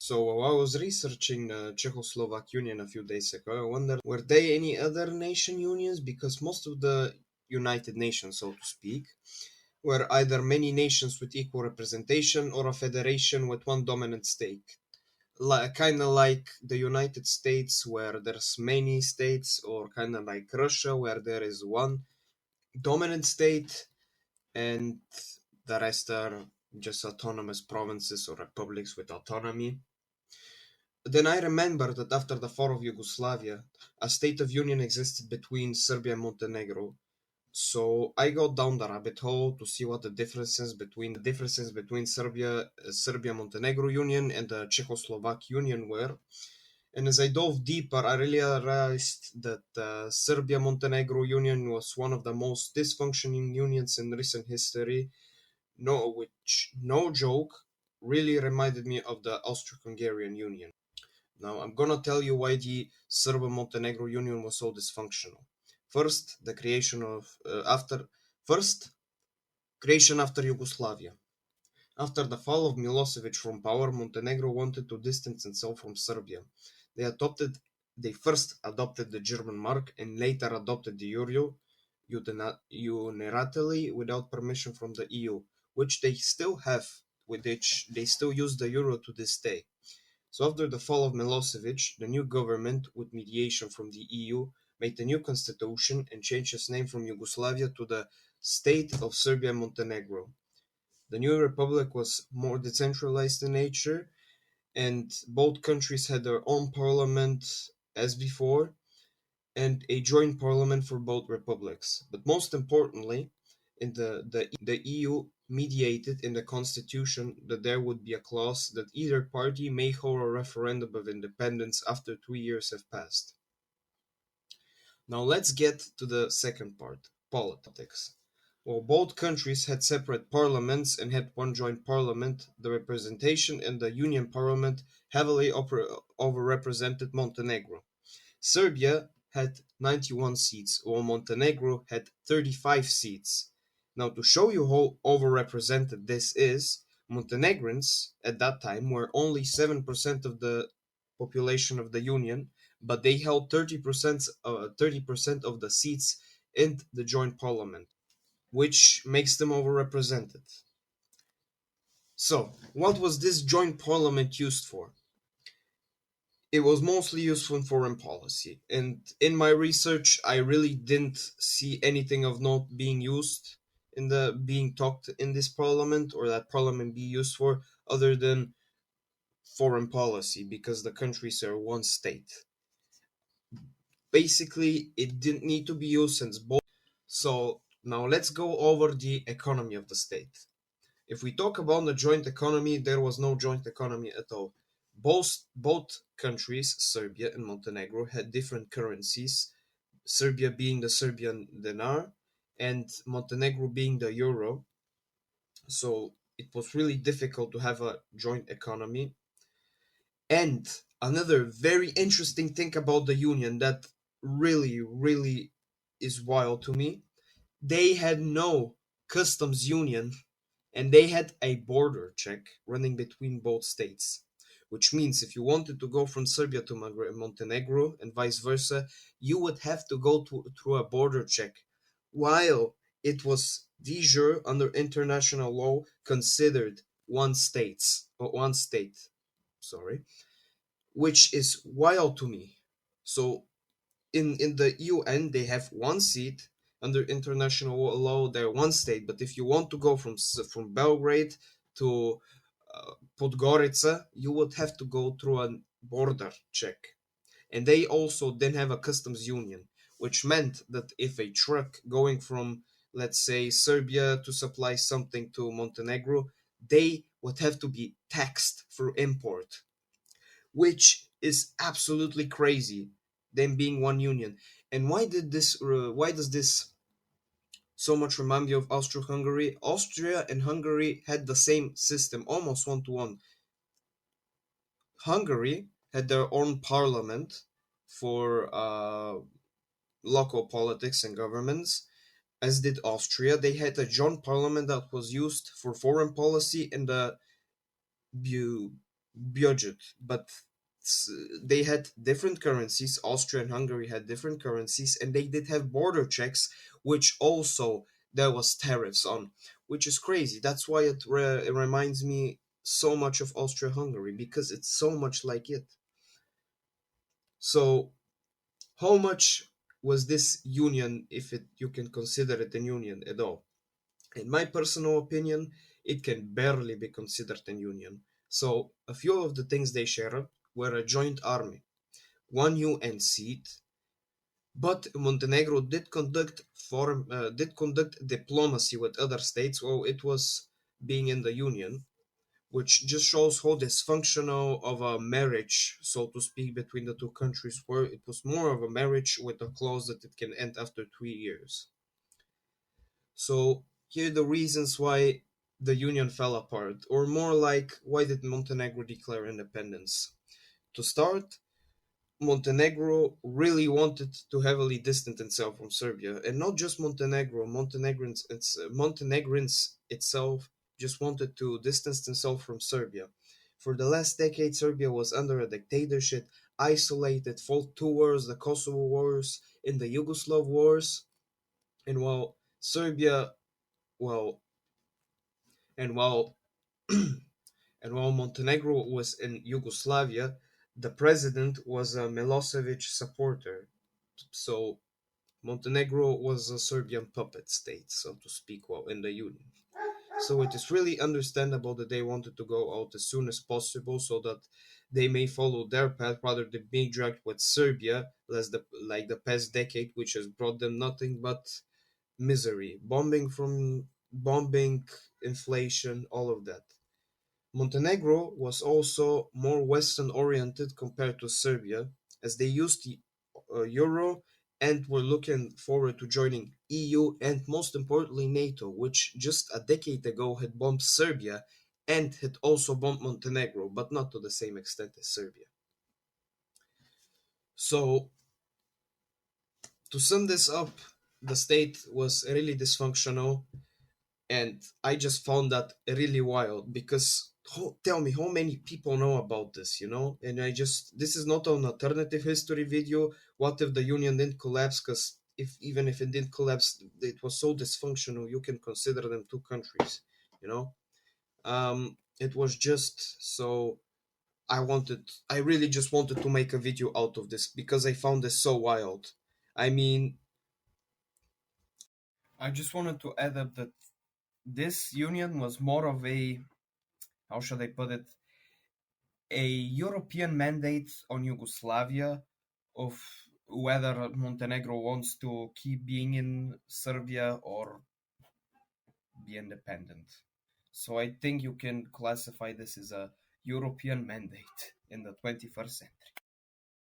So while I was researching the Czechoslovak Union a few days ago, I wondered were there any other nation unions? Because most of the United Nations, so to speak, were either many nations with equal representation or a federation with one dominant state. Kind of like the United States, where there's many states, or kind of like Russia, where there is one dominant state and the rest are just autonomous provinces or republics with autonomy. Then I remember that after the fall of Yugoslavia, a state of union existed between Serbia and Montenegro. So I got down the rabbit hole to see what the differences between Serbia Montenegro Union and the Czechoslovak Union were. And as I dove deeper, I realized that the Serbia Montenegro Union was one of the most dysfunctioning unions in recent history. Which, no joke, really reminded me of the Austro-Hungarian Union. Now, I'm gonna tell you why the Serbo-Montenegro Union was so dysfunctional. First, the creation of first creation after Yugoslavia. After the fall of Milosevic from power, Montenegro wanted to distance itself from Serbia. They first adopted the German mark and later adopted the euro unilaterally without permission from the EU, which they still have, with which they still use the euro to this day. So after the fall of Milosevic, the new government, with mediation from the EU, made a new constitution and changed its name from Yugoslavia to the State of Serbia-Montenegro. The new republic was more decentralized in nature, and both countries had their own parliament as before, and a joint parliament for both republics. But most importantly, the EU mediated in the constitution that there would be a clause that either party may hold a referendum of independence after 2 years have passed. Now let's get to the second part, politics. While both countries had separate parliaments and had one joint parliament, the representation in the Union Parliament heavily overrepresented Montenegro. Serbia had 91 seats, while Montenegro had 35 seats. Now, to show you how overrepresented this is, Montenegrins at that time were only 7% of the population of the Union, but they held 30% of the seats in the joint parliament, which makes them overrepresented. So, what was this joint parliament used for? It was mostly used in foreign policy, and in my research, I really didn't see anything of note being talked in this parliament, or that parliament be used for, other than foreign policy, because the countries are one state. Basically, it didn't need to be used since both. So now let's go over the economy of the state. If we talk about the joint economy, there was no joint economy at all. Both countries, Serbia and Montenegro, had different currencies, Serbia being the Serbian dinar and Montenegro being the euro. So it was really difficult to have a joint economy. And another very interesting thing about the union that really, really is wild to me, they had no customs union and they had a border check running between both states. Which means if you wanted to go from Serbia to Montenegro and vice versa, you would have to go through a border check, while it was de jure under international law considered one state, sorry, which is wild to me. So in the UN they have one seat. Under international law they're one state, but if you want to go from Belgrade to Podgorica, you would have to go through a border check. And they also didn't have a customs union, which meant that if a truck going from, let's say, Serbia to supply something to Montenegro, they would have to be taxed for import, which is absolutely crazy, them being one union. And why does this so much remind me of Austro-Hungary? Austria and Hungary had the same system, almost one to one. Hungary had their own parliament for local politics and governments, as did Austria. They had a joint parliament that was used for foreign policy and the budget, but they had different currencies. Austria and Hungary had different currencies, and they did have border checks, which also there was tariffs on, which is crazy. That's why it reminds me so much of Austria-Hungary, because it's so much like it. So how much was this union, if it you can consider it a union at all? In my personal opinion, it can barely be considered a union. So a few of the things they shared were a joint army, one UN seat, but Montenegro did conduct diplomacy with other states while it was being in the union, which just shows how dysfunctional of a marriage, so to speak, between the two countries were. It was more of a marriage with a clause that it can end after 3 years. So here are the reasons why the union fell apart, or more like why did Montenegro declare independence? To start, Montenegro really wanted to heavily distance itself from Serbia, and not just Montenegro. Montenegrins itself just wanted to distance themselves from Serbia. For the last decade, Serbia was under a dictatorship, isolated, fought two wars: the Kosovo Wars and the Yugoslav Wars. And while Serbia, well, and while and while Montenegro was in Yugoslavia, the president was a Milosevic supporter. So Montenegro was a Serbian puppet state, so to speak, while in the Union. So it is really understandable that they wanted to go out as soon as possible so that they may follow their path rather than being dragged with Serbia, like the past decade, which has brought them nothing but misery, bombing, inflation, all of that. Montenegro was also more Western oriented compared to Serbia, as they used the euro and were looking forward to joining EU and most importantly NATO, which just a decade ago had bombed Serbia and had also bombed Montenegro, but not to the same extent as Serbia. So, to sum this up, the state was really dysfunctional, and I just found that really wild because tell me how many people know about this, And this is not an alternative history video. What if the union didn't collapse? Because if even if it didn't collapse, it was so dysfunctional. You can consider them two countries, you know. It was just so I really just wanted to make a video out of this because I found this so wild. I mean, I just wanted to add up that this union was more of a, how should I put it, a European mandate on Yugoslavia of whether Montenegro wants to keep being in Serbia or be independent. So I think you can classify this as a European mandate in the 21st century.